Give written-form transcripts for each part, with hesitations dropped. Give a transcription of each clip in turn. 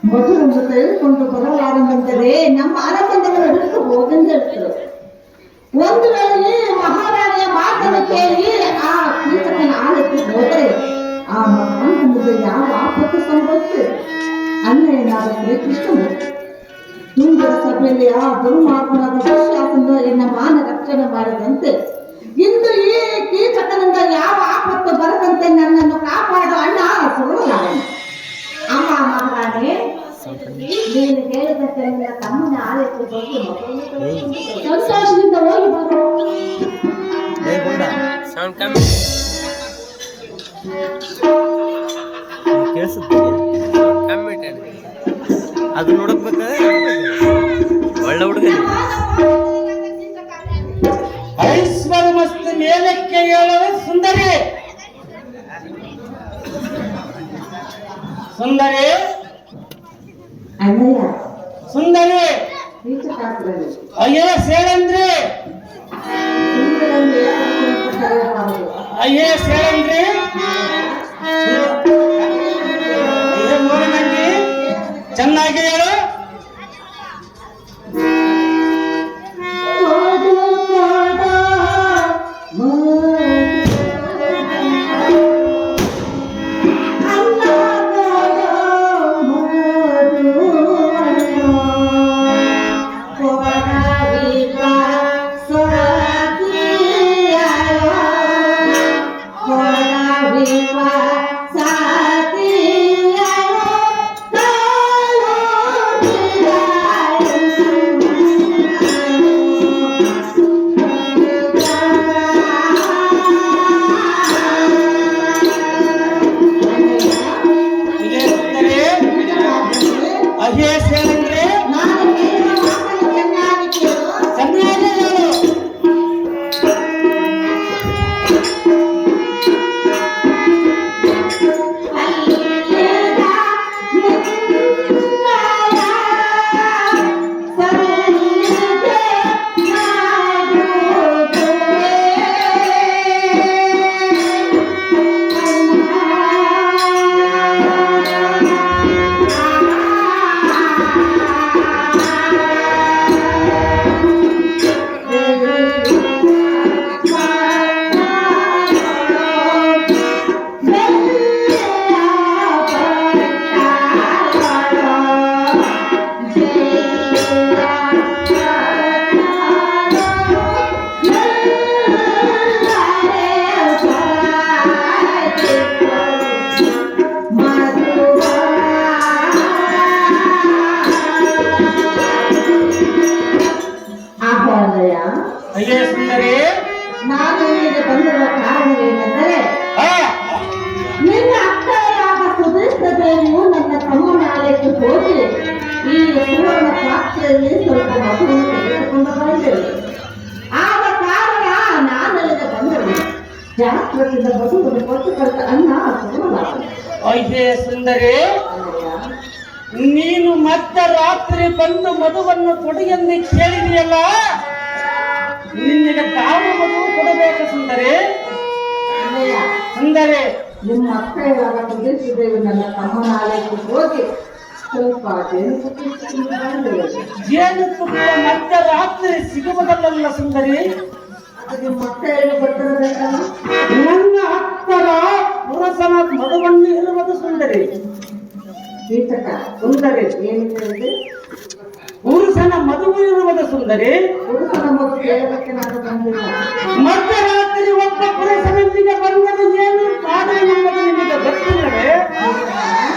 ಮಧುರನ್ನು ತೆಗೆದುಕೊಂಡು ಬರಲಾರಂದರೆ ನಮ್ಮ ಅರಮನೆಗಳ ಹಿಡಿದು ಹೋಗಂದಿರ್ತದೆ. ಒಂದು ವೇಳೆ ಮಹಾರಾಣಿಯ ಮಾತನ್ನು ಕೇಳಿ ಆ ಕೀಚಕನ ಆಲಕ್ಕೆ ಹೋದರೆ ಆ ಮಹಾನಂದದ ಯಾವ ಆಪತ್ತು ಸಂಭವಿಸಿ ಅನ್ಯನಾದ ಶ್ರೀಕೃಷ್ಣನು ತುಂಗರ ಸಭೆಯಲ್ಲಿ ಆ ದುರ್ಮಾರ್ಗನಾದ ದುಶ್ಯಾಸನ ಎನ್ನ ಮಾನ ರಕ್ಷಣೆ ಮಾಡಿದಂತೆ ಇಂದು ಈ ಕೀಚಕನಿಂದ ಯಾವ ಆಪತ್ತು ಬರದಂತೆ ನನ್ನನ್ನು ಕಾಪಾಡು ಅಣ್ಣ ಸುಳ್ಳಲಾರನು. ಅಮ್ಮ ಮಹಾರಾಣಿ, ನೀನು ಹೇಳಿದಂತೆ ನಿನ್ನ ತಮ್ಮನ ಆಲಯಕ್ಕೆ ಬಂದು ಸಂತೋಷದಿಂದ ಹೋಗಿ ಬರು. ಅದು ನೋಡಕ್ಬೇಕಾದ್ರೆ ಒಳ್ಳೆ ಹುಡುಗ ಐಶ್ವರ್ಯ ಮಸ್ತ್ ಮೇಲಕ್ಕೆ ಹೇಳುವ ಸುಂದರಿ ಸುಂದರಿ ಅಣ್ಣಯ್ಯ ಸುಂದರಿ ಅಯ್ಯೋ ಸೇಳಂದ್ರಿ ಅಯ್ಯೇ ಸೇಳಂದ್ರಿ ನೋಡಂಗಿ ಚೆನ್ನಾಗಿ ಹೇಳು. Sa ಅಯ್ಯೇ ಸುಂದರಿ, ನಾನು ಇಲ್ಲಿಗೆ ಬಂದಿರುವ ಕಾರಣವೇನೆಂದರೆ ಆ, ನಿನ್ನ ಅಕ್ಕಯ್ಯಾದ ಸುದೀರ್ಘ ದೇವಿಯು ನನ್ನ ತಮ್ಮನ ಆಲಯಕ್ಕೆ ಹೋಗಿ ಈ ಸುವರ್ಣ ಪಾತ್ರೆಯಲ್ಲಿ ಸ್ವಲ್ಪ ಮಗುವನ್ನು ತೆಗೆದುಕೊಂಡು ಬಂದೆವು. ಆದ ಕಾರಣ ನಾನು ಇಲ್ಲಿಗೆ ಬಂದೆವು. ಜಾಸ್ತ್ರದಿಂದ ಮಗುವನ್ನು ಕೊಟ್ಟುಕೊಂಡ ಅನ್ನ ಸುಗಮವಾಗಿದೆ. ಅಯ್ಯೇ ಸುಂದರಿ, ನೀನು ಮತ್ತೆ ರಾತ್ರಿ ಬಂದು ಮಧುವನ್ನು ಕೊಡು ಎಂದು ಕೇಳಿದೆಯಲ್ಲ, ನಿನಗೆ ತಾವು ಮಧು ಕೊಡಬೇಕು ಸುಂದರಿ. ಅಲ್ಲಯ್ಯ, ಸುಂದರಿ, ನಿಮ್ಮ ಅಕ್ಕಯ್ಯಾದ ಸುದೀರ್ಘ ದೇವಿ ನನ್ನ ತಮ್ಮನ ಆಲಯಕ್ಕೆ ಹೋಗಿ ಸ್ವಲ್ಪ ಜೇನುತುಪ್ಪ ಇಟ್ಟುಕೊಂಡು ಬಂದೆವು. ಜೇನುತುಪ್ಪ ಮತ್ತೆ ರಾತ್ರಿ ಸಿಗುವುದಲ್ಲ ಸುಂದರಿ. ಅದು ನಿಮ್ಮ ಅಕ್ಕಯ್ಯರು ಗೊತ್ತಿರಬೇಕಲ್ಲ. ನನ್ನ ಹತ್ತರ ಪುರುಷನ ಮಧುವನ್ನು ಇರುವುದು ಸುಂದರಿ. ಕೀಟಕ ಸುಂದರಿ, ಏನು ಹೇಳಿದೆ? ಪುರುಷನ ಮಧುವು ಇರುವುದು ಸುಂದರಿ. ಪುರುಷನ ಮಗು ಕೇಳಲಿಕ್ಕೆ ನಾನು ಬಂದಿಲ್ಲ. ಮಧ್ಯರಾತ್ರಿ ಒಬ್ಬ ಪುರುಷನೊಂದಿಗೆ ಬಂದದ್ದು ಏನು ಆದರೆ ನಮ್ಮದು ನಿಮಗೆ ಗೊತ್ತಿಲ್ಲವೇ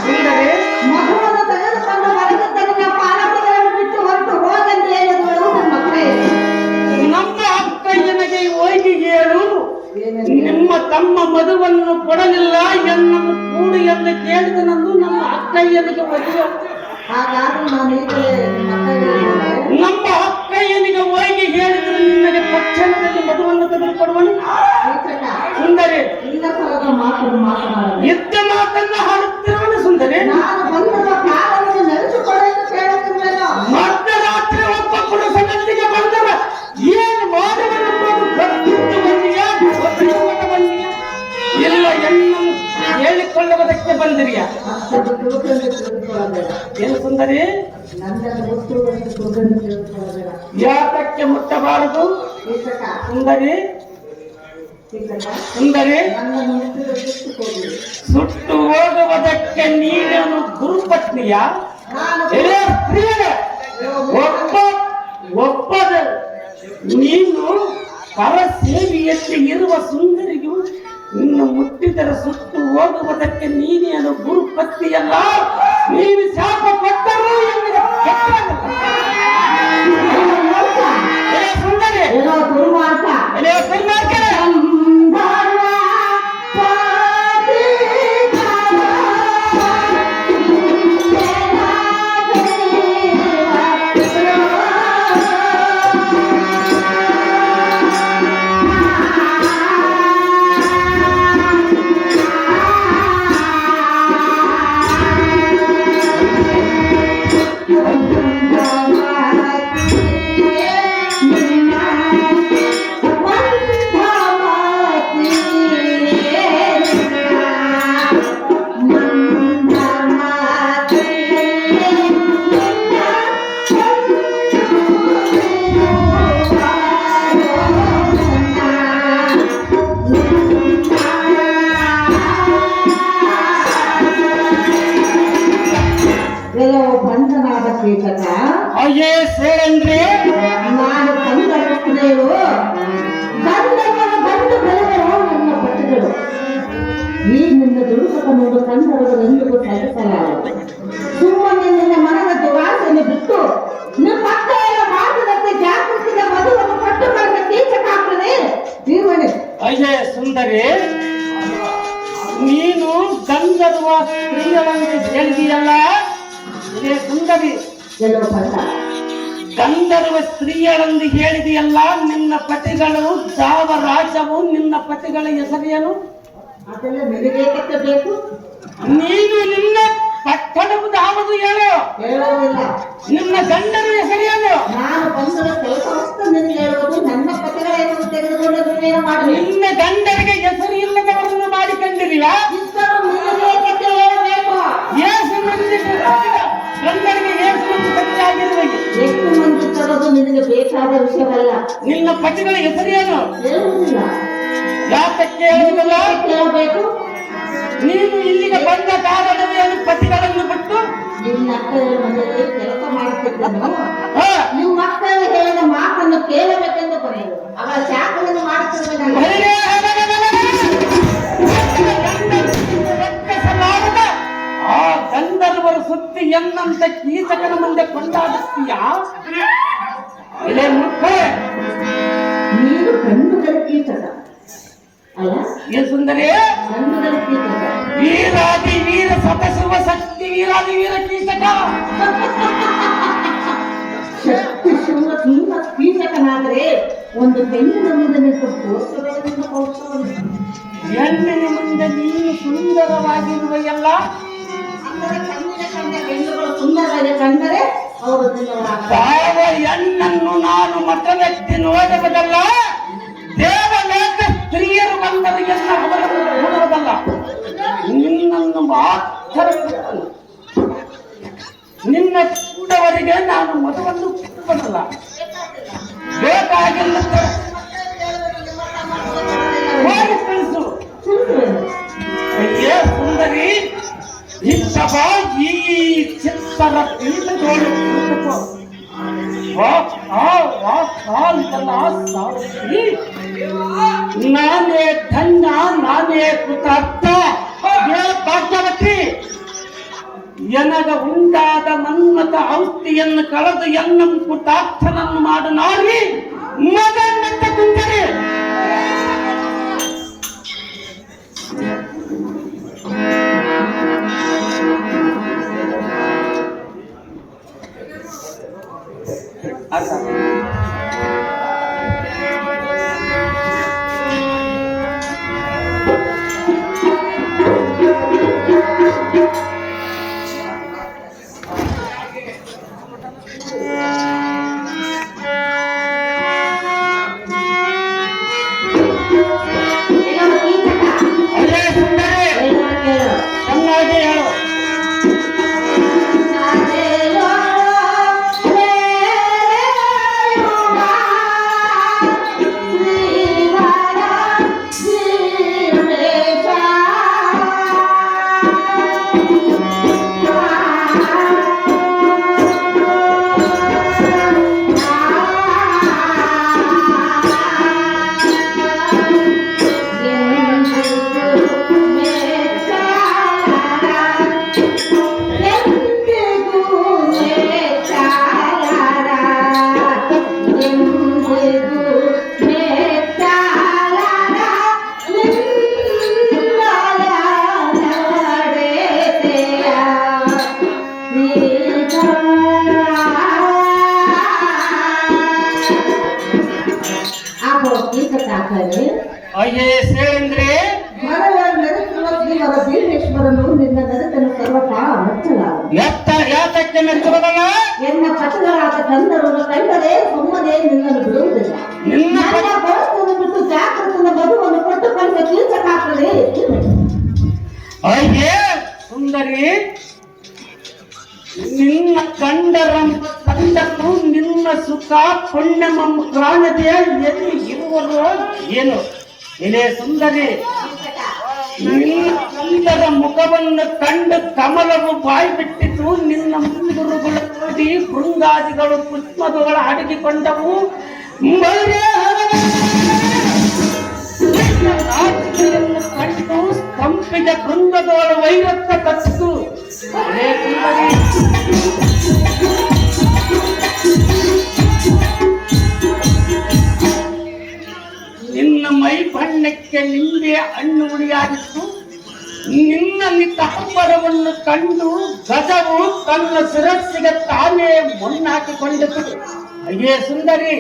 ಸುಂದರಿ? ಮಗುವನ್ನು ತೆಗೆದುಕೊಂಡು ಹೊರಗಿದ್ದರಿಂದ ಪಾಲಕರನ್ನು ಬಿಟ್ಟು ಹೊರಟು ಹೋಗಂತ ಹೇಳಿದಳು ನಮ್ಮ ಅಕ್ಕಯ್ಯ. ನಮ್ಮ ಅಕ್ಕಯ್ಯನಿಗೆ ಹೋಗಿ ಹೇಳು, ನಿಮ್ಮ ತಮ್ಮ ಮಧುವನ್ನು ಕೊಡಲಿಲ್ಲ ಎನ್ನನ್ನು ಕೂಡು ಎಂದು ಕೇಳಿದನಂದು ನಮ್ಮ ಅಕ್ಕಯ್ಯನಿಗೆ ಮದುವೆ. ಹಾಗಾದ್ರೆ ನಾನು ಈಗಲೇ ನಿಮ್ಮ ಅಕ್ಕಯ್ಯನಿಗೆ ನಮ್ಮ ಅಕ್ಕಯ್ಯನಿಗೆ ಹೋಗಿ ಹೇಳಿದ್ರೆ ನಿಮಗೆ ತಕ್ಷಣದಲ್ಲಿ ಮಧುವನ್ನು ತೆಗೆದುಕೊಡುವನು ಕೀಟಕ ಸುಂದರಿ. ಇಲ್ಲ ಸಲದ ಮಾತನ್ನು ಮಾತನಾಡಲು ಯುದ್ಧ ಮಾತನ್ನ ಹಾಡುತ್ತಿರುವನು ಸುಂದರಿ. ನಾನು ಬಂದಿರುವ ಕಾಲವನ್ನು ನೆಲೆಸಿಕೊಳ್ಳಲು ಕೇಳುತ್ತಿರಲಿಲ್ಲ. ಮಧ್ಯರಾತ್ರಿ ಒಬ್ಬ ಪುರುಷನೊಂದಿಗೆ ಬಂದವ ಏನು ಮಾಡುವನ್ನು ಬಂದಿಯಾ ಇಲ್ಲ ಎನ್ನು ಹೇಳಿಕೊಳ್ಳುವುದಕ್ಕೆ ಬಂದಿರಿಯಾ ಅಷ್ಟೊಂದು ತಿಳುಕೊಂಡು ತಿಳಿದುಕೊಳ್ಳಬೇಡ. ಏನು ಸುಂದರಿ? ನನ್ನನ್ನು ಮುಟ್ಟುವುದಕ್ಕೆ ತಿಳುಕೊಂಡು ತಿಳಿದುಕೊಳ್ಳಬೇಡ. ಯಾತಕ್ಕೆ ಮುಟ್ಟಬಾರದು ಕೀಟಕ ಸುಂದರಿ? ಕೀಟಕ ಸುಂದರಿ, ನನ್ನನ್ನು ಮುಟ್ಟಿದ ಸುಟ್ಟುಕೊಳ್ಳಿ. ಸುಟ್ಟು ಹೋಗುವುದಕ್ಕೆ ನೀನೇನು ಗುರುಪತ್ನಿಯ ನಾನು ಸ್ತ್ರೀಯರೇ ಒಪ್ಪದ ನೀನು ಪರ ಸೇವೆಯಲ್ಲಿ ಇರುವ ಸುಂದರಿಗೂ ನಿನ್ನ ಮುಟ್ಟಿದರೆ ಸುಟ್ಟು ಹೋಗುವುದಕ್ಕೆ ನೀನೇನು ಗುರುಪತ್ನಿಯಲ್ಲ, ನೀನು ಶಾಪ ಕೊಟ್ಟರು ಸುಂದರಿ. ಏನೋ ದುರ್ಮಾರ್ಗ. ಸುಂದರಿ, ಕೀಟಕ ಅಯ್ಯೇ ಸೇರನ್ರಿ, ನಾನು ಕಂದರುತ್ತೇಳು ಗಂಧವನ್ನು ಗಂಡು ಬೆಳೆದರು ನನ್ನ ಪಟ್ಟಗಳು. ಈ ನಿನ್ನ ದುಡುಕತ ನೋಡು ಕಂದರುಗಳು ಎಂದಿಗೂ ಸಲ್ಲಿಸಲಾರದು. ಸುಮ್ಮನೆ ನಿನ್ನ ಮನದ ದುರಾಸೆಯನ್ನು ಬಿಟ್ಟು ನಿಮ್ಮ ಮಕ್ಕಳ ಮಾತುದಂತೆ ಜಾಗೃತಿಗೆ ಮಧುವನ್ನು ಕೊಟ್ಟು ಬರೆದ ಕೀಚಕ ಆಗ್ತದೆ ಜೀವನೆ. ಅಯ್ಯೇ ಸುಂದರಿ, ನೀನು ಗಂಧರ್ವ ಸ್ತ್ರೀಯಳನ್ನು ಹೇಳಿದೆಯಲ್ಲ, ಇದೇ ಸುಂದರಿ ಕೆಲವು ಪಟ್ಟ ಗಂಧರ್ವ ಸ್ತ್ರೀಯಳೆಂದು ಹೇಳಿದೆಯಲ್ಲ, ನಿನ್ನ ಪತಿಗಳು ದಾವರಾಜವು, ನಿನ್ನ ಪತಿಗಳ ಹೆಸರೇನು? ಅದೆಲ್ಲ ನಿನಗೇಕಕ್ಕೆ ಬೇಕು? ನೀನು ನಿನ್ನ ಪಟ್ಟಣವು ಯಾವುದು ಹೇಳು? ಹೇಳುವುದಿಲ್ಲ. ನಿನ್ನ ಗಂಡನ ಹೆಸರೇನು? ನಾನು ಬಂದ ಕೆಲಸ ವಸ್ತು ನಿನಗೆ ಹೇಳುವುದು. ನನ್ನ ಪತಿಗಳ ಹೆಸರು ತೆಗೆದುಕೊಂಡು ನೀವೇನು ಮಾಡಲಿ? ನಿನ್ನ ಗಂಡನಿಗೆ ಹೆಸರು ಇಲ್ಲದವರನ್ನು ಮಾಡಿಕೊಂಡಿದೀಯಾ? ಇದ್ದರೂ ನಿನಗೇಕಕ್ಕೆ ಹೇಳಬೇಕು? ಏಸು ಮಂದಿ ಗಂಡನಿಗೆ ಏಸು ಮಂದಿ ಸತ್ಯಾಗಿರುವುದು. ಎಷ್ಟು ಮಂದಿ ತರೋದು ನಿನಗೆ ಬೇಕಾದ ವಿಷಯವಲ್ಲ. ನಿನ್ನ ಪತಿಗಳ ಹೆಸರೇನು? ಹೇಳುವುದಿಲ್ಲ. ಯಾತಕ್ಕೆ ಹೇಳುವುದಿಲ್ಲ? ಕೇಳಬೇಕು. ನೀನು ಇಲ್ಲಿಗೆ ಬಂದ ಕಾರಣವೇನು? ಪತಿಗಳನ್ನು ಬಿಟ್ಟು ನಿನ್ನ ಅಕ್ಕನ ಮನೆಯಲ್ಲಿ ಕೆಲಸ ಮಾಡುತ್ತಿದ್ದನು. ಆ, ಕೇಳಬೇಕೆಂದು ಕೊನೆಯದು ಅವಳ ಶಾಖವನ್ನು ಮಾಡುತ್ತಿರುವೆ. ಆ ಗಂಧರ್ವರ ಸುದ್ದಿ ಎನ್ನಂತ ಕೀಚಕನ ಮುಂದೆ ಕೊಂಡಾಡುತ್ತೀಯ? ಇದೇ ಮುಖ ನೀನು ಗಂಡುಗಳ ಕೀಚಕ ಅಲ್ಲ? ಏ ಸುಂದರಿ, ಗಂಡುಗಳ ಕೀಚಕ, ವೀರಾದಿ ವೀರ ಸತಸುವ ಶಕ್ತಿ ವೀರಾದಿ ವೀರ ಕೀಚಕ. ಶಕ್ತಿ ಶೂರ ನಿಮ್ಮ ಕೀಚಕನಾದರೆ ಒಂದು ಹೆಣ್ಣಿನ ಮುಂದೆ ನಿಂತು ತೋರಿಸಬೇಕೆಂದು ಕೌಶಲ್ಯ. ಹೆಣ್ಣಿನ ಮುಂದೆ ನೀನು ಸುಂದರವಾಗಿರುವ ಎಲ್ಲ ಅಂದರೆ ಕಣ್ಣಿನ ಕಂಡ ಹೆಣ್ಣುಗಳು ಸುಂದರವಾಗಿ ಕಂಡರೆ ಅವರು ಯಾವ ಹೆಣ್ಣನ್ನು ನಾನು ಮಠವೆತ್ತಿ ನೋಡುವುದಲ್ಲ, ದೇವಲೋಕ ಸ್ತ್ರೀಯರು ಬಂದರಿಗೆಲ್ಲ ಅವರನ್ನು ನೋಡುವುದಲ್ಲ, ನಿನ್ನನ್ನು ಮಾತ್ರ ಬಿಡುತ್ತೇನೆ. ನಿನ್ನ ಕೂಡವರಿಗೆ ನಾನು ಮದುವನ್ನು ಕೊಡಲ್ಲ, ಬೇಕಾಗಿಲ್ಲ ಹೋಗಿ ತಿಳಿಸು. ಅಯ್ಯೇ ಸುಂದರಿ, ಇಂತಹ ಈ ಚಿತ್ತರ ಪೀಠದೋಳು ಕುಳಿತುಕೋ. ನಾನೇ ಧನ್ಯ, ನಾನೇ ಕೃತಾರ್ಥ. ಭಾಗ್ಯವತಿ, ಎನಗ ಉಂಟಾದ ಮನ್ಮತ ಔಷಧಿಯನ್ನು ಕಳೆದು ಎನ್ನಂ ಕೃತಾರ್ಥನನ್ನು ಮಾಡು ನಾರಿ ಮಗನ್ನಂತ ಕುಂತರೆ. ಅಯ್ಯೇ ಸೇಂದ್ರೆ ಭೀಮೇಶ್ವರನು ನಿನ್ನ ನರಕನ್ನು ಸರ್ವತಾ ಮೆಚ್ಚಲಾರ. ಯಾತಕ್ಕೆ ಮೆಚ್ಚುವುದಲ್ಲ? ಎನ್ನ ಪಟಗಳಾದ ಗಂಧರ್ವನು ಕಂಡರೆ ಸುಮ್ಮನೆ ನಿನ್ನನ್ನು ಬಿಡುವುದಿಲ್ಲ. ನನ್ನ ಬಯಸನ್ನು ಬಿಟ್ಟು ಜಾಗೃತನ ಮಧುವನ್ನು ಕೊಟ್ಟುಕೊಂಡು ಕೀಚಕಾಗ್ತದೆ. ಅಯ್ಯೇ ಸುಂದರಿ, ನಿನ್ನ ಕಂಡರು ನಿನ್ನ ಸುಖ ಪುಣ್ಯಮಂ ಕಾಣದೆ ಎಲ್ಲಿ ಇರುವರು ಏನು? ಇದೇ ಸುಂದರಿ, ನಿನ್ನ ಕಂದರ ಮುಖವನ್ನು ಕಂಡು ಕಮಲವು ಬಾಯಿ ಬಿಟ್ಟಿತು. ನಿನ್ನ ಮುಂಗುರುಗಳು ನೋಡಿ ಭೃಂಗಾದಿಗಳು ಪುಷ್ಪಗಳು ಅಡಗಿಕೊಂಡವು. ರಾತ್ರಿಯನ್ನು ಕಂಡು ಕಂಪಿದ ಬೃಂದದೋಳ ವೈರತ್ವ ಕಚ್ಚಿತು. ಅದೇ ಸುಂದರಿ, ನಿನ್ನ ಮೈ ಬಣ್ಣಕ್ಕೆ ನಿಂಬೆ ಹಣ್ಣು ಉಳಿಯಾಗಿತ್ತು. ನಿನ್ನ ನಿತಂಬರವನ್ನು ಕಂಡು ಗಜವು ತನ್ನ ಶಿರಸ್ಸಿಗೆ ತಾನೇ ಮೊನ್ನಾಕಿಕೊಂಡಿತು. ಅಯ್ಯೇ ಸುಂದರಿ,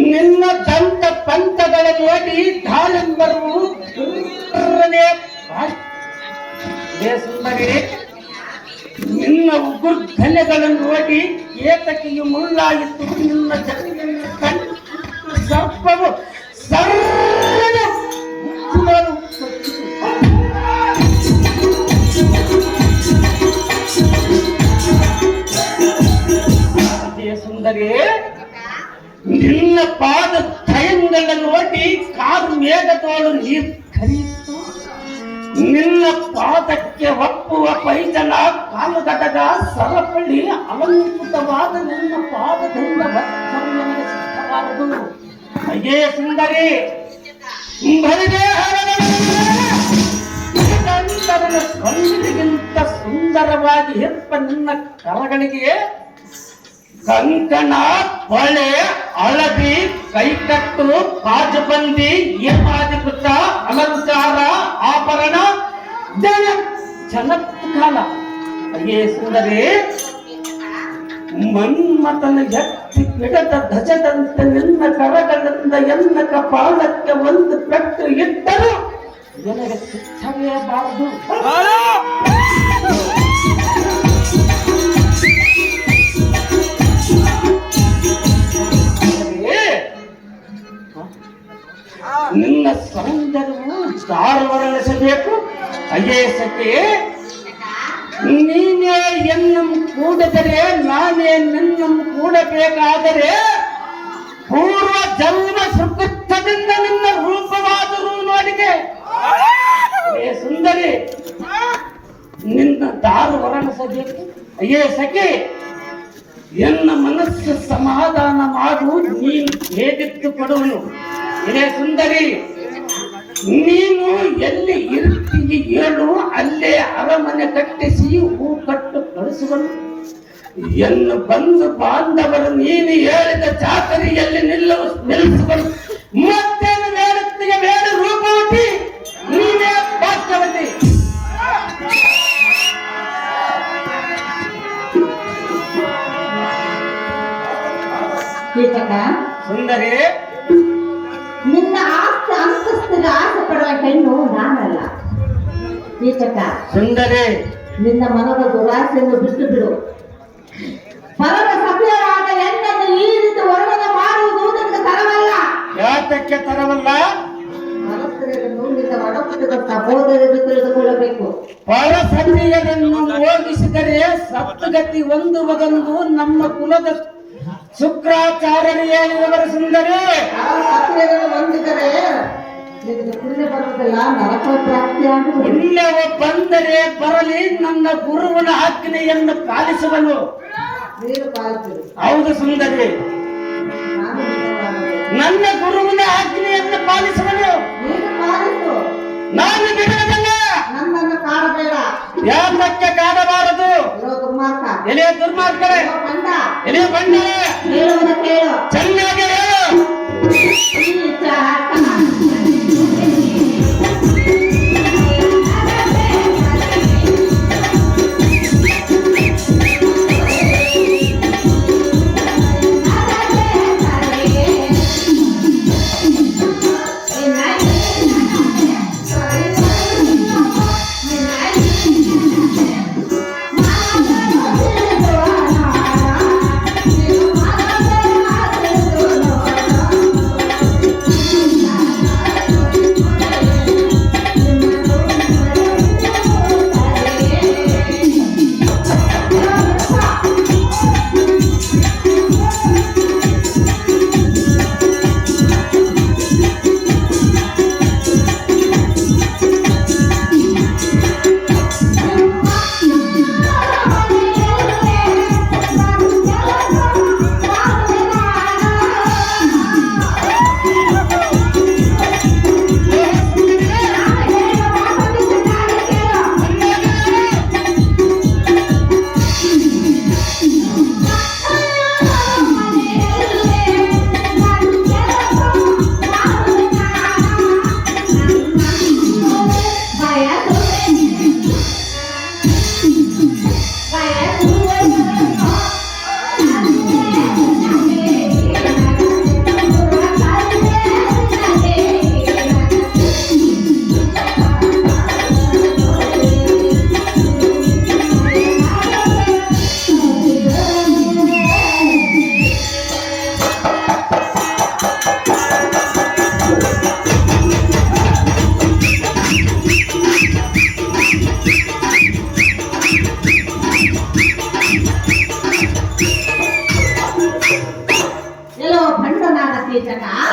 ನಿನ್ನ ದಂತ ಪಂಥಗಳ ನೋಡಿ ದಾಳಿಂಬರು ಸುಂದರಿ, ನಿನ್ನ ಉಗುರ್ಧನೆಗಳನ್ನು ನೋಡಿ ಏತಕಿಯು ಮುಳ್ಳಾಗಿತ್ತು. ನಿನ್ನ ಜಗವನ್ನು ಕಂಡು ಸರ್ಪವು ಸುಂದರಿ, ನಿನ್ನ ಪಾದ ದಯಂಗಳ ನೋಡಿ ಕಾದು ಮೇಘದೋಳು ನೀರು ಕರೆಯಿತು. ನಿನ್ನ ಪಾದಕ್ಕೆ ಒಪ್ಪುವ ಪೈಜನ ಕಾಲುಗಡಗ ಸರಪಳಿ ಅಲಂಕೃತವಾದ ನಿನ್ನ ಪಾದದಿಂದ ಅಯ್ಯೇ ಸುಂದರಿ ಸ್ವಂದಿಗಿಂತ ಸುಂದರವಾಗಿ ಹೆಪ್ಪ ನಿನ್ನ ಕರಗಳಿಗೆ ಕಂಕಣ, ಬಳೆ, ಹಳದಿ, ಕೈಕಟ್ಟು, ಕಾಜುಬಂದಿ, ಏಮಾಧಿಕೃತ ಅಲಂಕಾರ, ಆಭರಣ, ಚಮತ್ಕಾಲ. ಅಯ್ಯೇ ಸುಂದರಿ ಮನ್ಮಥನ ಎತ್ತಿ ಗಿಡದ ಧ್ವಜದಂತೆ ನಿನ್ನ ಕರಗಳಿಂದ ಎನ್ನ ಕಪಾಲಕ್ಕೆ ಒಂದು ಪೆಟ್ಟು ಇಟ್ಟರು ನನಗೆ ತುಚ್ಛವೇ ಬಾರದು. ನಿನ್ನ ಸೌಂದರ್ಯವು ದಾರವರಳಿಸಬೇಕು. ಅಯ್ಯೇ ಸಖಿ, ನೀನೇ ಎನ್ನಂ ಕೂಡಿದರೆ ನಾನೇ ನಿನ್ನಂ ಕೂಡಬೇಕಾದರೆ ಪೂರ್ವ ಜನ್ಮ ಸುಕೃತ್ತದಿಂದ ನಿನ್ನ ರೂಪವಾದರೂ ನೋಡಿದೆ. ಅಯ್ಯೇ ಸುಂದರಿ, ನಿನ್ನ ದಾರು ವರ್ಣಿಸಬೇಕು. ಅಯ್ಯೇ ಸಖಿ, ಎನ್ನ ಮನಸ್ಸು ಸಮಾಧಾನ ಮಾಡು, ನೀನು ಹೇಗಿತ್ತು ಕೊಡುವನು. ಅಯ್ಯೇ ಸುಂದರಿ, ನೀನು ಎಲ್ಲಿ ಇರ್ತೀವಿ ಹೇಳು, ಅಲ್ಲೇ ಅರಮನೆ ಕಟ್ಟಿಸಿ ಹೂ ಕಟ್ಟು ಕಳಿಸುವನು. ಎನ್ನು ಬಂದು ಬಾಂಧವರು ನೀನು ಹೇಳಿದ ಚಾಕರಿಯಲ್ಲಿ ನಿಲ್ಲಿಸುವನು. ಮತ್ತೇನು ಬೇಡುತ್ತೀಯ ಬೇಡ ರೂಪವತಿ, ನೀನೇ ಭಾಗ್ಯವತಿ. ಸುಂದರಿ, ನಿನ್ನ ಆಸ್ತಿ ಅಂತಸ್ತಿಗೆ ಆಸೆ ಪಡುವ ಹೆಣ್ಣು ನಾನಲ್ಲ. ಕೀಚಕ, ಸುಂದರಿ, ನಿನ್ನ ಮನದ ದುರಾಸೆಯನ್ನು ಬಿಟ್ಟು ಬಿಡು. ಪರಮ ಸಭ್ಯರಾದ ಹೆಣ್ಣನ್ನು ಈ ರೀತಿ ವರ್ಣನೆ ಮಾಡುವುದು ನಿನಗೆ ತರವಲ್ಲ. ಯಾತಕ್ಕೆ ತರವಲ್ಲ? ಮನಸ್ಸನ್ನು ನಿನ್ನ ಒಡಹುಟ್ಟಿದ ಸಹೋದರರು ತಿಳಿದುಕೊಳ್ಳಬೇಕು. ಪರಸಭ್ಯರನ್ನು ಹೋಗಿಸಿದರೆ ಸಪ್ತಗತಿ ಹೊಂದುವುದೆಂದು ನಮ್ಮ ಕುಲದ ಶುಕ್ರಾಚಾರ್ಯರು ಹೇಳಿದವರು. ಸುಂದರಿ, ಹೊಂದಿದರೆ ನಿನಗೆ ಪುಣ್ಯ ಬರುವುದಿಲ್ಲ, ನರಕ ಪ್ರಾಪ್ತಿಯಾಗುವುದು. ಪುಣ್ಯವು ಬಂದರೆ ಬರಲಿ, ನನ್ನ ಗುರುವಿನ ಆಜ್ಞೆಯನ್ನು ಪಾಲಿಸುವನು. ನೀನು ಪಾಲಿಸುವುದು. ಹೌದು ಸುಂದರಿ, ನಾನು ನಿನ್ನ ಪಾಲಿಸುವೆ. ನನ್ನ ಗುರುವಿನ ಆಜ್ಞೆಯನ್ನು ಪಾಲಿಸುವನು. ನೀನು ಪಾಲಿಸು, ನಾನು ಬಿಡುವುದಿಲ್ಲ. ನನ್ನನ್ನು ಕಾಡಬೇಡ. ಯಾತಕ್ಕೆ ಕಾಡಬಾರದು? ದುರ್ಮಾರ್ಗ, ಎಲೆ ದುರ್ಮಾರ್ಗರೇ, ಬಂಡ, ಎಲೆ ಬಂಡ, ಹೇಳುವುದ ಕೇಳು. ಚೆನ್ನಾಗಿ ಹೇಳು.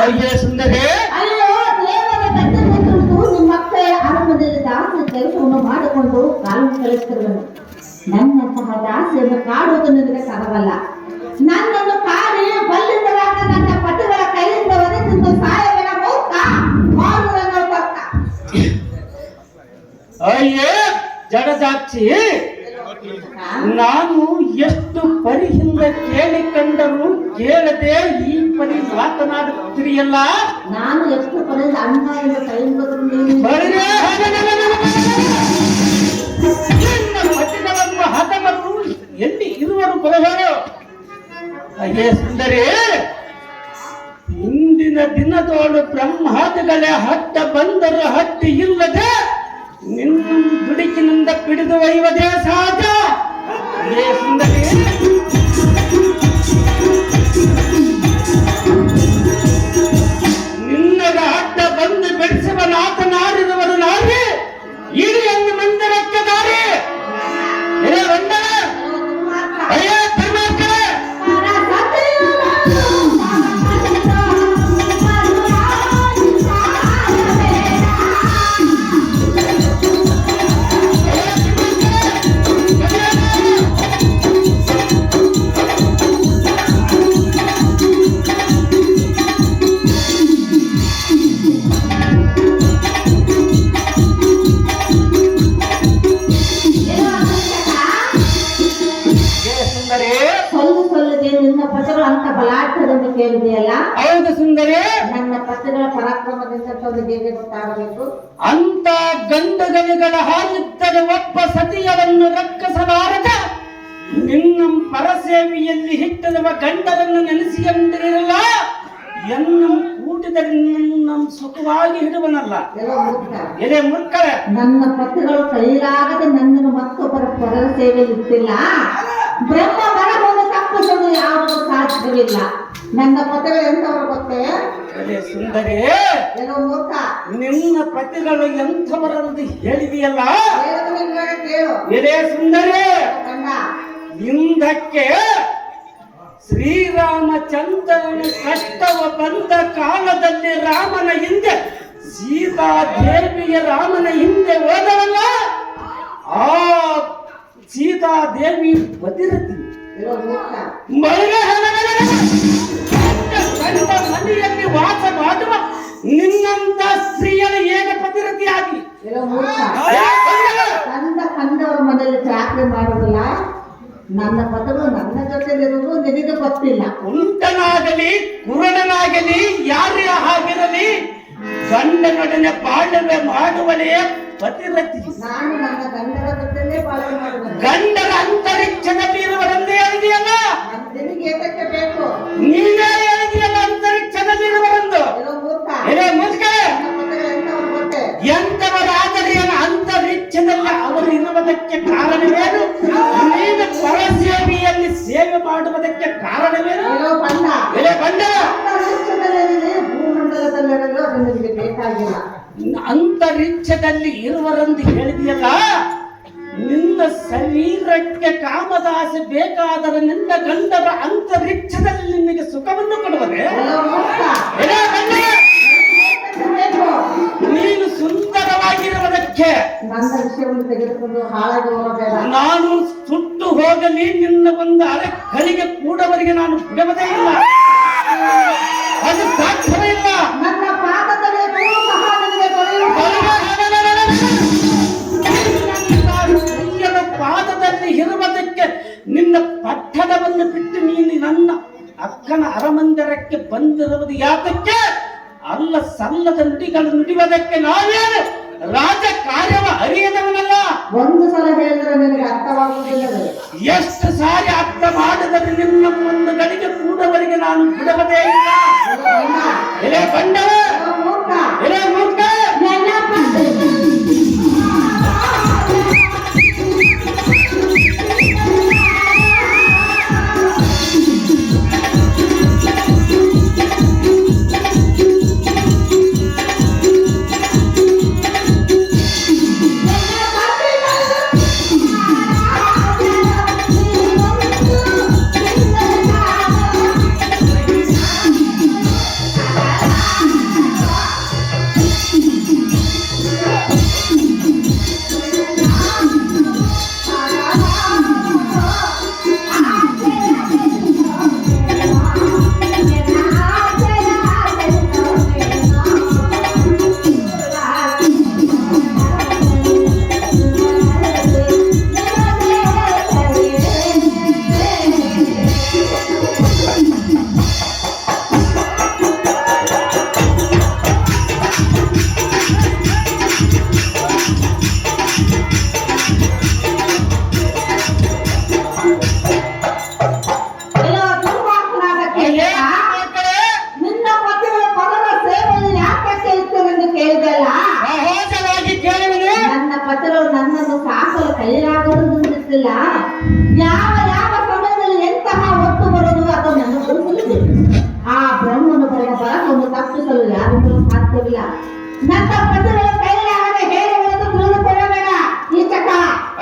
ಅಯ್ಯೇ ಸುಂದರಿ, ಅಯ್ಯೋ ದೇವರ ಕಟ್ಟನ್ನು ಕುರಿತು ನಿಮ್ಮ ಮಕ್ಕಳ ಆರಂಭದಲ್ಲಿ ದಾಸಿ ಕೆಲಸವನ್ನು ಮಾಡಿಕೊಂಡು ಕಾಲು ಕಳಿಸ್ತಿರುವನು. ನನ್ನಂತಹ ದಾಸಿಯನ್ನು ಕಾಡುವುದು ನಿನಗೆ ತರವಲ್ಲ. ನನ್ನನ್ನು ಕಾಡಿ ಬಲ್ಲಿಂದರಾದ ನನ್ನ ಪತಿಗಳ ಕೈಯಿಂದ ಒದಗಿಸಿದ ಅಯ್ಯೇ ಜಡಜಾಕ್ಷಿ, ನಾನು ಎಷ್ಟು ಪರಿಹಿಂದ ಕೇಳಿಕೊಂಡರೂ ಕೇಳದೆ ಈ ಪರಿ ಮಾತನಾಡುತ್ತೀರಿಯಲ್ಲ. ನಾನು ಎಷ್ಟು ಪಡೆದ ಅಣ್ಣದಿಂದ ಕೈಗೊಂಡು ಪತಿಗಳನ್ನು ಹತವರು ಎಲ್ಲಿ ಇರುವರು ಬರವರು. ಅಯ್ಯೇ ಸುಂದರಿ, ಇಂದಿನ ದಿನದೋಳು ಬ್ರಹ್ಮಾದಿಗಳೇ ಹಟ್ಟ ಬಂದರು ಹಟ್ಟಿ ಇಲ್ಲದೆ ನಿನ್ನ ದುಡುಕಿನಿಂದ ಪಿಡಿದು ಒಯ್ಯುವುದೇ ಸಹಜ. ಅಯ್ಯೇ ಸುಂದರಿ, ನಿನ್ನಗ ಅಡ್ಡ ಬಂದು ಬೆಳೆಸುವ ನಾತನಾಡಿದವರು ನಾವೇ ಇಳಿಯನ್ನು ಮಂದಿರಕ್ಕೆ ದಾರಿ. ಏ ಬಂದರ ಅಯ್ಯೇ ಧರ್ಮಾತ್ಮರೇ, ನಿನ್ನ ಪತಿಗಳು ಅಂತ ಬಲಾಢ್ಯದಿಂದ ಕೇಳಿದೆಯಲ್ಲ. ಹೌದು ಸುಂದರಿ, ನನ್ನ ಪತಿಗಳ ಪರಾಕ್ರಮದಿಂದ ಹೇಗೆ ಗೊತ್ತಾಗಬೇಕು? ಅಂತ ಗಂಡುಗಲಿಗಳ ಹಾಲಿದ್ದರೆ ಒಬ್ಬ ಸತಿಯರನ್ನು ರಕ್ಷಿಸಲಾರದ ನಿನ್ನ ಪರಸೇವೆಯಲ್ಲಿ ಹಿಟ್ಟಿರುವ ಗಂಡರನ್ನು ನೆನೆಸಿಕೊಂಡಿರಲ್ಲ. ಎನ್ನ ಕೂಟಿದರೆ ನಿನ್ನ ಸುಖವಾಗಿ ಹಿಡುವನಲ್ಲ. ಎಲೆ ಮುರ್ಕಳೆ, ನನ್ನ ಪತಿಗಳು ಕೈಲಾಗದೆ ನನ್ನನ್ನು ಮತ್ತೊಬ್ಬರ ಪರ ಸೇವೆಯಲ್ಲಿ ಇಟ್ಟಿಲ್ಲ. ಬ್ರಹ್ಮ ಮರವನ್ನು ತಪ್ಪಿಸಲು ಯಾವುದು ಸಾಧ್ಯವಿಲ್ಲ. ನನ್ನ ಪತಿಗಳು ಎಂತವರು ಗೊತ್ತೇ? ಎಲೆ ಸುಂದರಿ, ಏನೋ ಮೂರ್ಖ, ನಿನ್ನ ಪತಿಗಳು ಎಂಥವರೆಂದು ಹೇಳಿದೆಯಲ್ಲ. ಕೇಳು. ಎಲೆ ಸುಂದರಿ, ಕಂಡ ಹಿಂದಕ್ಕೆ ಶ್ರೀರಾಮಚಂದ್ರನ ಕಷ್ಟವ ಬಂದ ಕಾಲದಲ್ಲಿ ರಾಮನ ಹಿಂದೆ ಸೀತಾದೇವಿಯ ರಾಮನ ಹಿಂದೆ ಹೋದವಲ್ಲ. ಆ ಸೀತಾದೇವಿ ಬದಿರತಿ ಮನೆಯಲ್ಲಿ ವಾಸ ಮಾಡುವ ನಿನ್ನಂತ ಸ್ತ್ರೀಯರು ಹೇಗೆ ಪತಿರತಿಯಾಗಿ ಕಂದವರ ಮನೆಯಲ್ಲಿ ಚಾಕರಿ ಮಾಡುವುದಿಲ್ಲ. ನನ್ನ ಪದಗಳು ನನ್ನ ಜೊತೆಲಿರುವುದು ನಿನಗೆ ಗೊತ್ತಿಲ್ಲ. ಕುಂಟನಾಗಲಿ ಕುರುಡನಾಗಲಿ ಯಾರೇ ಆಗಿರಲಿ ಗಂಡನೊಡನೆ ಬಾಳ್ವೆ ಮಾಡುವಲೇ ಪತಿರತಿ. ನಾನು ನನ್ನ ಗಂಡರ ಜೊತೆಲೇ ಬಾಳ್ವೆ ಮಾಡುವುದು. ಗಂಡರ ಅಂತರಿಕ್ಷದಲ್ಲಿ ಇರುವರೆಂದೇ ಹೇಳಿದೆಯಲ್ಲ. ನಿನಗೆ ಏತಕ್ಕೆ ಬೇಕು? ನೀನೇ ಹೇಳಿದೆಯಲ್ಲ ಅಂತರಿಕ್ಷದಲ್ಲಿ ಇರುವರೆಂದು. ಎಂತವರಾದರೆ ಅಂತರಿಕ್ಷದಲ್ಲಿ ಅವರು ಇರುವುದಕ್ಕೆ ಕಾರಣವೇನು? ನೀನು ಪರಸೇವೆಯಲ್ಲಿ ಸೇವೆ ಮಾಡುವುದಕ್ಕೆ ಕಾರಣವೇನು? ಭೂಮಂಡಲದಲ್ಲಿರಲು ಅದು ನಿಮಗೆ ಬೇಕಾಗಿಲ್ಲ. ಅಂತರಿಕ್ಷದಲ್ಲಿ ಇರುವರೆಂದು ಹೇಳಿದೆಯಲ್ಲ. ನಿನ್ನ ಶರೀರಕ್ಕೆ ಕಾಮದಾಸೆ ಬೇಕಾದರೆ ನಿನ್ನ ಗಂಡರ ಅಂತರಿಕ್ಷದಲ್ಲಿ ನಿನಗೆ ಸುಖವನ್ನು ಕೊಡುತ್ತದೆ. ನೀನು ಸುಂದರವಾಗಿರುವುದಕ್ಕೆ ನನ್ನ ವಿಷಯವನ್ನು ತೆಗೆದುಕೊಂಡು ಹಾಳಾಗಿ ಹೋಗಬೇಡ. ನಾನು ಸುಟ್ಟು ಹೋಗಲಿ ನಿನ್ನ ಒಂದು ಅರೆ ಕಲಿಗೆ ಕೂಡವರಿಗೆ ನಾನು ಬಿಡುವುದೇ ಇಲ್ಲ. ಅದು ಸಾಧ್ಯವೇ ಇಲ್ಲ. ನನ್ನ ಪಾದದಲ್ಲಿ ಪಾದದಲ್ಲಿ ಇರುವುದಕ್ಕೆ ನಿನ್ನ ಪಟ್ಟಣವನ್ನು ಬಿಟ್ಟು ನೀನು ನನ್ನ ಅಕ್ಕನ ಅರಮಂದಿರಕ್ಕೆ ಬಂದಿರುವುದು ಯಾತಕ್ಕೆ? ಅಲ್ಲ ಸಲ್ಲದ ನುಡಿಗಳು ನುಡಿಯುವುದಕ್ಕೆ ನಾವೇನು ರಾಜ ಕಾರ್ಯವ ಅರಿಯದವನಲ್ಲ. ಒಂದು ಸಲ ಹೇಳಿದ್ರೆ ನಿನಗೆ ಅರ್ಥವಾಗುವುದಿಲ್ಲ. ಎಷ್ಟು ಸಾರಿ ಅರ್ಥ ಮಾಡಿದರೆ ನಿನ್ನ ಒಂದು ಗಳಿಗೆ ಕೂಡವರಿಗೆ ನಾನು ಬಿಡುವುದೇ ಇಲ್ಲ. ಎಲೆ ಬಂಡವ, ಎಲೆ ಮೂರ್ಖ, ಯಾವ ಯಾವ ಸಮಯದಲ್ಲಿ ಎಂತಹ ಒತ್ತು ಬರೋದು ಅದನ್ನು ತಿಳಿಸಲಿದೆ. ಆ ಬ್ರಹ್ಮನು ಬರೆದ ಬರಹವನ್ನು ತಪ್ಪಿಸಲು ಯಾರಿಂದಲೂ ಸಾಧ್ಯವಿಲ್ಲ. ನನ್ನ ಪತಿಗಳ ಕೈಲಾಗದೆ ಹೇಳುವುದು ತಿಳಿದುಕೊಳ್ಳಬೇಡ ಕೀಚಕ.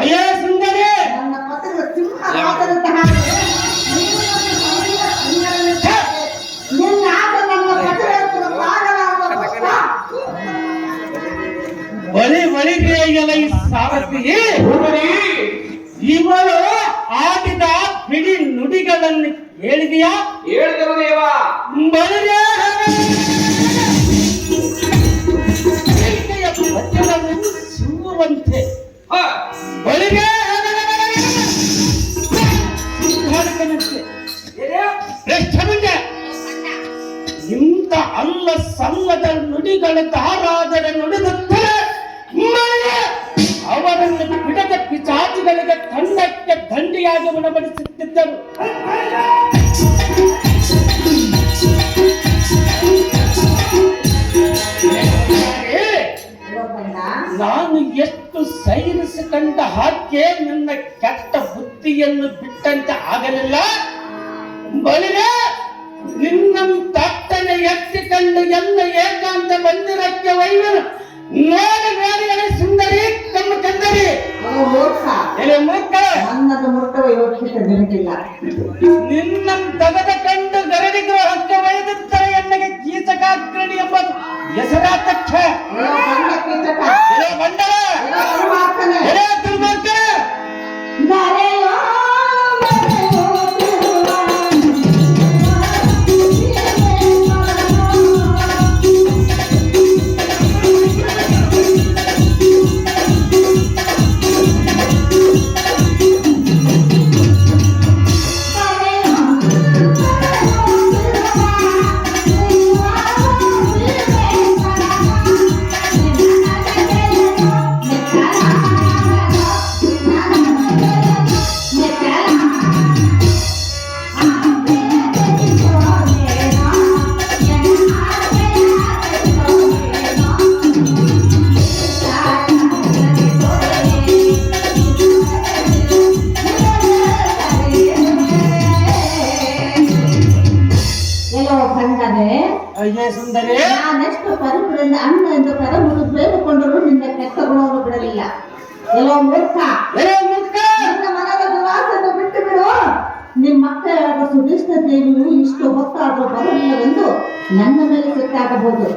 ಅಯ್ಯೋ ಸುಂದರಿ, ನನ್ನ ಪತಿಗಳು ಸಿಂಹವಾದಂತಹ ನಿನ್ನಾಗ ನನ್ನ ಪತಿಗಳ ಪಾದವಾಗುವ ಬಳಿಗೆಯಲ್ಲ ಈ ಸಾರಥಿ. ಇವಳು ಆಡಿದ ಬಿಡಿ ನುಡಿಗಳನ್ನು ಹೇಳಿದೆಯಾ? ಹೇಳಿದರು ದೇವ. ಬಳಿಗೆ ವಚನವನ್ನು ಸಿಗುವಂತೆ ಬಳಿಗೆ ಇಂಥ ಅಲ್ಲ ಸಲ್ಲದ ನುಡಿಗಳ ಧಾರಾದರ ನುಡಿದಂತೆ ಅವರನ್ನು ಬಿಡದ ಪಿಚಾಚಿಗಳಿಗೆ ದಂಡಕ್ಕೆ ದಂಡಿಯಾಗಿ ಉಣಬಡಿಸುತ್ತಿದ್ದರು. ನಾನು ಎಷ್ಟು ಸೈರಿಸಿಕೊಂಡ ಹಾಗೆ ನನ್ನ ಕೆಟ್ಟ ಬುದ್ಧಿಯನ್ನು ಬಿಟ್ಟಂತೆ ಆಗಲಿಲ್ಲ. ಬಳಿಗೆ ನಿನ್ನ ತಟ್ಟನೆ ಎತ್ತಿಕೊಂಡು ಎಲ್ಲ ಏಕಾಂತ ಮಂದಿರಕ್ಕೆ ಒಯ್ಯನು ನೋಡಿ ನೋಡಿ ಸುಂದರಿ ತಮ್ಮ ಕಂದರಿ ಮೂರ್ಖ ನನ್ನದು ಮುಟ್ಟುವ ಯೋಚಿತ ನಿನಗಿಲ್ಲ. ನಿನ್ನ ತಗದ ಕಂಡು ಗರಡಿ ಗ್ರಹಕ್ಕೆ ಒಯ್ದುತ್ತಾರೆ ಎನ್ನಗೆ ಕೀಚಕಾಗ್ರಣಿ ಎಂಬುದು ಹೆಸರಾತಕ್ಷ ಬಂಡಲ ದುರ್ಮಾರ್ಗ. ಅಯ್ಯೇ ಸುಂದರಿ, ನಾನೆಷ್ಟು ಪರಿಪುರದಿಂದ ಅಣ್ಣ ಎಂದು ಕರಮುದು ಬೇಡಿಕೊಂಡರೂ ನಿನ್ನ ಕೆಟ್ಟ ಗುಣವನ್ನು ಬಿಡಲಿಲ್ಲ. ಎಲ್ಲೋ ಮೂರ್ಖ, ನನ್ನ ಮನದ ನಿವಾಸವನ್ನು ಬಿಟ್ಟು ಬಿಡು. ನಿಮ್ಮ ಮಕ್ಕಳಾದ ಸುಧಿಷ್ಠ ದೇವಿಯು ಇಷ್ಟು ಹೊತ್ತಾದರೂ ಬರಲಿಲ್ಲವೆಂದು ನನ್ನ ಮೇಲೆ ಸಿಟ್ಟಾಗಬಹುದು.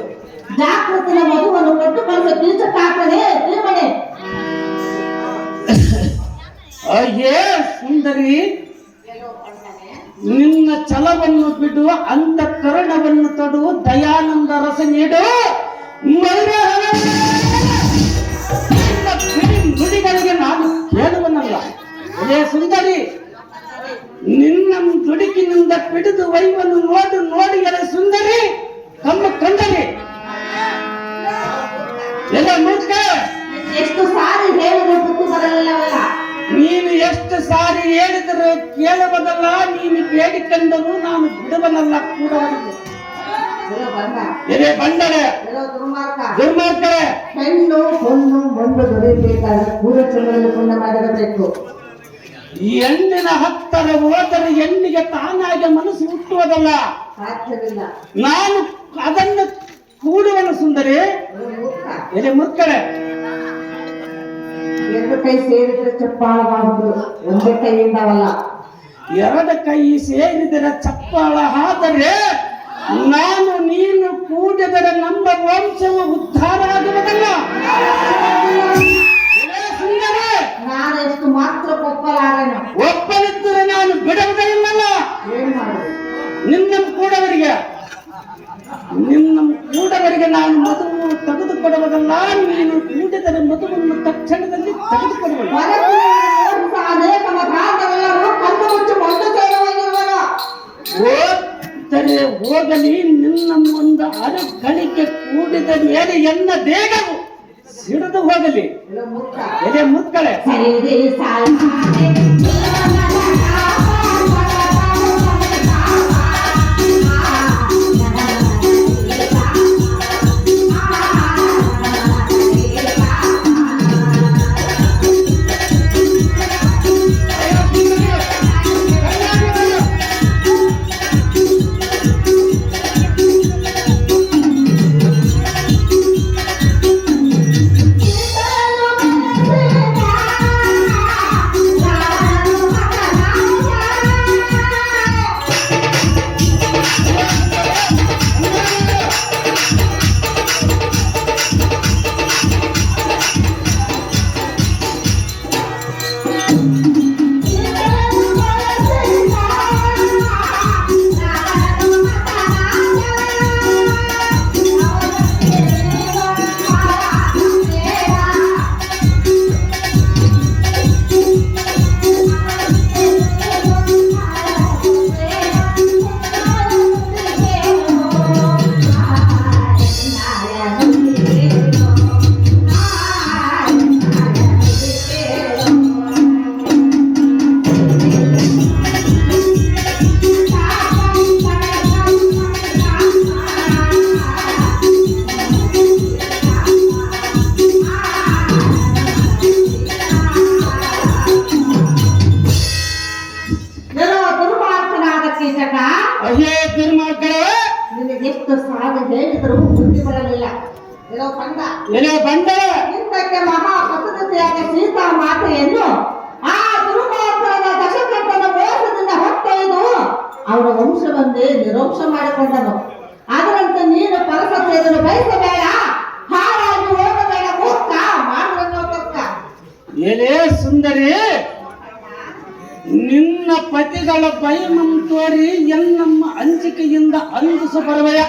ಜಾಗೃತಿನ ಮಗುವನ್ನು ಕೊಟ್ಟು ಕಳಿಸ ಕೀಚಕಾಗ್ರಹೇ ದೇವನೇ. ಅಯ್ಯೇ ಸುಂದರಿ, ನಿನ್ನ ಛಲವನ್ನು ಬಿಡು, ಅಂತಃಕರಣವನ್ನು ತೊಡು, ದಯಾನಂದ ರಸ ನೀಡು. ನುಡಿಗಳಿಗೆ ನಾನು ಕೇಳುವನಲ್ಲ. ಅದೇ ಸುಂದರಿ, ನಿನ್ನ ದುಡುಕಿನಿಂದ ಪಿಡಿದು ವೈವನ್ನು ನೋಡು ನೋಡಿ ಎಲೆ ಸುಂದರಿ ತಮ್ಮ ಕಂಡರಿ ಎಲ್ಲ ಮೂರ್ಖ. ಎಷ್ಟು ಸಾರಿ ಹೇಳಿದ್ರು ಬುದ್ಧಿ ಬರಲಿಲ್ಲವಲ್ಲ. ನೀನು ಎಷ್ಟು ಸಾರಿ ಹೇಳಿದರೆ ಕೇಳುವುದಲ್ಲ, ನೀನು ಬೇಡಿಕೊಂಡರು ನಾನು ಬಿಡುವನಲ್ಲ ಕೂಡವರಿಗೆ. ಎಲೆ ಬಂಡರೆ ದುರ್ಮಾರ್ಗರೇ, ಹೆಣ್ಣು ಹೊನ್ನು ಮೊಂಡು ದೊರೆಯಬೇಕಾದ್ರೆ ಪೂರ್ವಚಂದ್ರಲ್ಲಿ ಪುಣ್ಯ ಮಾಡಿರಬೇಕು. ಈ ಹೆಣ್ಣಿನ ಹತ್ತರ ಹೋದರೆ ಹೆಣ್ಣಿಗೆ ತಾನಾಗಿ ಮನಸ್ಸು ಹುಟ್ಟುವುದಲ್ಲ, ಸಾಧ್ಯವಿಲ್ಲ. ನಾನು ಅದನ್ನು ಕೂಡುವನು ಸುಂದರಿ. ಎಲೆ ಮುಕ್ಕಳೆ, ಎರಡು ಕೈ ಸೇರಿದ್ರೆ ಚಪ್ಪಾಳವಾಗುವುದು, ಒಂದೇ ಕೈಯಿಂದವಲ್ಲ. ಎರಡು ಕೈ ಸೇರಿದರೆ ಚಪ್ಪಾಳ ಆದರೆ ನಾನು ನೀನು ಕೂಡಿದರೆ ನಮ್ಮ ವಂಶವು ಉದ್ಧಾರ ಆಗುವುದಲ್ಲ. ನಾನು ಎಷ್ಟು ಮಾತ್ರ ಒಪ್ಪಲಾರೇನು. ಒಪ್ಪಲಿದ್ದರೆ ನಾನು ಬಿಡುವುದೇ ಇಲ್ಲಲ್ಲ. ಏನ್ ಮಾಡುದು? ನಿನ್ನ ಕೂಡವರಿಗೆ ನಾನು ಮದುವು ತೆಗೆದುಕೊಡುವುದಲ್ಲ, ನೀನು ಕೂಡಿದರೆ ಮದುವನ್ನು ತಕ್ಷಣದಲ್ಲಿ ತೆಗೆದುಕೊಡುವುದು. ಅನೇಕ ಮತಾಂತರೆಲ್ಲರೂ ಕಣ್ಣು ಮುಚ್ಚಿ ಮೊಂಡು ಸೇರುವಾಗಿರುವರು. ಓದ್ದರೆ ಹೋಗಲಿ, ನಿನ್ನ ಒಂದು ಅರಗಳಿಕೆ ಕೂಡಿದ ಮೇಲೆ ಎನ್ನ ದೇಹವು ಸಿಡಿದು ಹೋಗಲಿ. ಎದೆ ಮುಕ್ಕಳೆ ಅಯ್ಯೇ ದುರ್ಮಾರ್ಗರೇ, ನಿನಗೆಷ್ಟು ಸಾಲ ಹೇಳಿದರೂ ಬುದ್ಧಿ ಬರಲಿಲ್ಲ. ಇರೋ ಬಂದ ಎಲೆ ಬಂಡ ಇಂಥಕ್ಕೆ ಮಹಾ ಪತನತೆಯಾದ ಸೀತಾ ಮಾತೆಯನ್ನು ಆ ದುರ್ಮಾರ್ಗದ ದಶಕಂಠನ ಮೋಸದಿಂದ ಹೊತ್ತೊಯ್ದು ಅವರ ವಂಶವನ್ನೇ ನಿರೋಕ್ಷ ಮಾಡಿಕೊಂಡನು. ಅದರಂತೆ ನೀನು ಪರಸತ್ಯವನ್ನು ಬಯಸಬೇಡ, ಹಾಳಾಗಿ ಹೋಗಬೇಡ, ಮೂರ್ಖ ಮಾಡುವ ತಕ್ಕ. ಎಲೆ ಸುಂದರಿ, ನಿನ್ನ ಪತಿಗಳ ಭಯಮಂ ತೋರಿ ಎನ್ನಮ್ಮ ಅಂಜಿಕೆಯಿಂದ ಅಂಜಿಸ ಬರುವೆಯ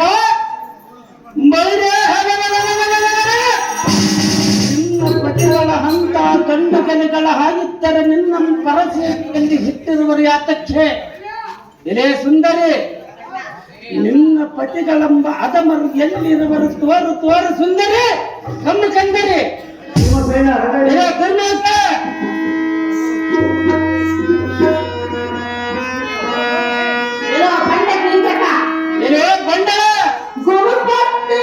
ನಿನ್ನ ಪತಿಗಳ ಹಂತ ಗಂಡುಗಲಿಗಳ ಹಾಗಿದ್ದರೆ ನಿನ್ನ ಪರಸೇನೆಯಲ್ಲಿ ಹಿಟ್ಟಿರುವರು ಯಾತಕ್ಕೆ? ಎಲೆ ಸುಂದರಿ, ನಿನ್ನ ಪತಿಗಳೆಂಬ ಅದಮರು ಎಲ್ಲಿರುವರು ತೋರು ತೋರು ಸುಂದರಿ, ಕಮ್ಮು ಕಂದರಿ. ಎಲೆ ದುರ್ಮಾರ್ಗ, ಇರೋ ಬಂಡ ಕೀಚಕ, ಎಲೆ ಬಂಡ ಗುರುಪತ್ನಿ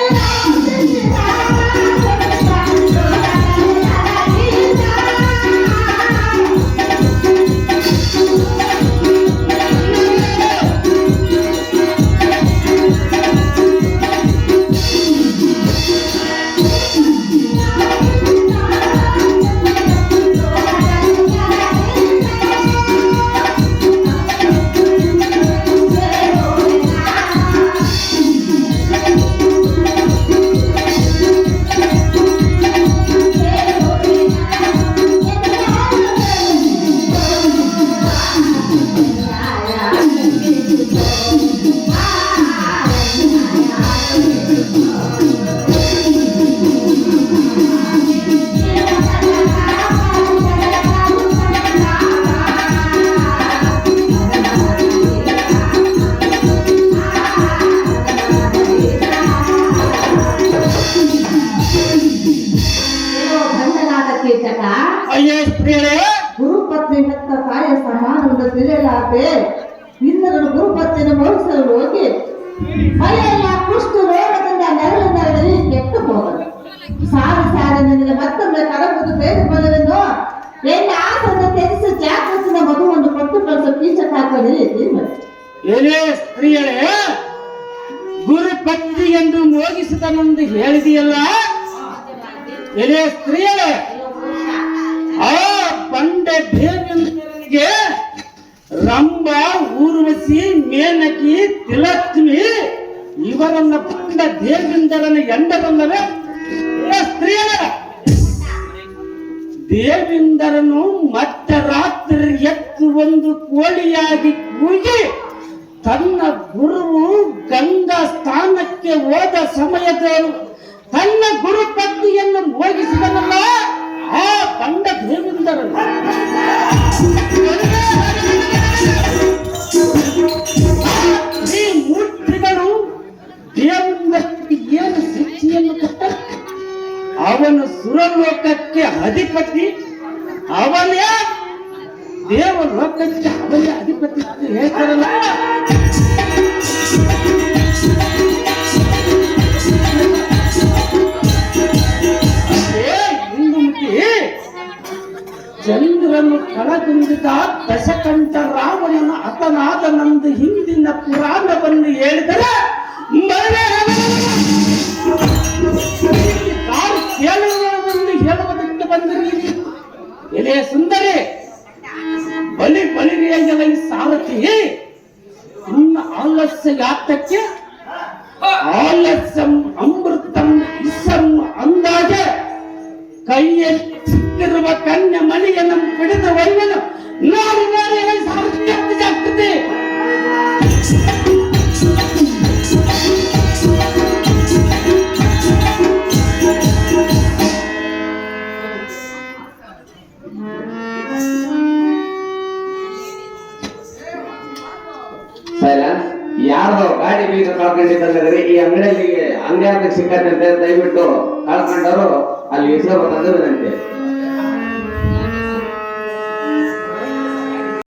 ಕೀಚಕ, ಅಯ್ಯೇ ಸ್ತ್ರೀಯರೇ, ಗುರುಪತ್ನಿ ಹೆತ್ತ ತಾಯ ಸಮಾನವನ್ನು ತಿಳಿಯಲಾದೆ ಇಂದ್ರನು ಗುರುಪತ್ನಿಯನ್ನು ಮೋಹಿಸಲು ಹೋಗಿ ಮಳೆಯಲ್ಲ ಕುಷ್ಠ ರೋಗದಿಂದ ನೆರಳಿನಲ್ಲಿ ಕೆಟ್ಟು ಹೋಗಲು ಸಾಲು ಸಾಲು ನಿನಗೆ ಮತ್ತೊಮ್ಮೆ ಕರಗುವುದು ಬೇಡಿಕೊಳ್ಳಲೆಂದು ಎನ್ನ ಆಸನ್ನು ತ್ಯಜಿಸಿ ಜಾಗೃತಿನ ಮಗುವನ್ನು ಕೊಟ್ಟು ಕಳಿಸೋ ಕೀಚಕ ಕಲಿಯಿದ್ದೀವಿ. ಎಲೆ ಸ್ತ್ರೀಯರೇ, ಗುರುಪತ್ನಿ ಎಂದು ಮೋಗಿಸಿದನೆಂದು ಹೇಳಿದೆಯಲ್ಲ. ಎಲೆ ಸ್ತ್ರೀಯರೇ, ಆ ಬಂಡೆ ದೇವಿಗೆ ರಂಭ, ಊರ್ವಶಿ, ಮೇನಕಿ, ತಿಲಕ್ಷ್ಮಿ ಇವರನ್ನ ಬಂಡ ದೇವಿಂದರನ ಎಂಡರಲ್ಲವೇ? ಸ್ತ್ರೀಯರ ದೇವಿಂದರನು ಮಧ್ಯರಾತ್ರಿ ಎದ್ದು ಒಂದು ಕೋಳಿಯಾಗಿ ಕೂಗಿ ತನ್ನ ಗುರುವು ಗಂಗಾ ಸ್ಥಾನಕ್ಕೆ ಹೋದ ಸಮಯದಲ್ಲಿ ತನ್ನ ಗುರುಪತ್ನಿಯನ್ನು ಮೋಗಿಸಿದನಲ್ಲ ಆ ಬಂಡ ದೇವಿಂದರನು. ಈ ಮೂರ್ತಿಗಳು ದೇವಿಂದರಿಗೆ ಏನು ಶಿಕ್ಷೆಯನ್ನು ಕೊಟ್ಟರು? ಅವನು ಸುರಲೋಕಕ್ಕೆ ಅಧಿಪತಿ, ಅವನೇ ದೇವಲೋಕಕ್ಕೆ ಅವನೇ ಅಧಿಪತಿ ಅಂತ ಹೇಳ್ತಾರಲ್ಲ. ಚಂದ್ರನು ಕಳಗುಂದಿದ ದಶಕಂಠ ರಾವಣನ ಹತನಾದನೆಂದು ಹಿಂದಿನ ಪುರಾಣವನ್ನು ಹೇಳಿದರೆ ಕೇಳುವುದನ್ನು ಹೇಳುವುದಕ್ಕೆ ಬಂದಿರಿ. ಎಲೆ ಸುಂದರಿ, ಬಲಿ ಬಲಿರಿಯಾಗಲ ಈ ಸಾರಥಿ ಇನ್ನ ಆಲಸ್ಯ ಯಾತಕ್ಕೆ? ಆಲಸ್ಯಂ ಅಮೃತಂ ಇಸಂ ಅಂದಾಗ ಕೈಯಲ್ಲಿ ಸಿಕ್ಕಿರುವ ಕನ್ಯೆ ಮಣಿಯನ್ನು ಹಿಡಿದ ವೈವನು ನಾನು ಸಾರಥಿ ಆಗ್ತದೆ. ಸೈಲೆನ್ಸ್. ಯಾರ್ದೋ ಗಾಡಿ ಬೀಗ ಕಳ್ಕೊಂಡಿದ್ದಂದ್ರೆ ಈ ಅಂಗಡಿಯಲ್ಲಿ ಅಂಗಡಿ ಸಿಕ್ಕಂತೆ ದಯವಿಟ್ಟು ಕಳ್ಕೊಂಡವರು ಅಲ್ಲಿ ಹೆಸರು ಬಂದಂತೆ.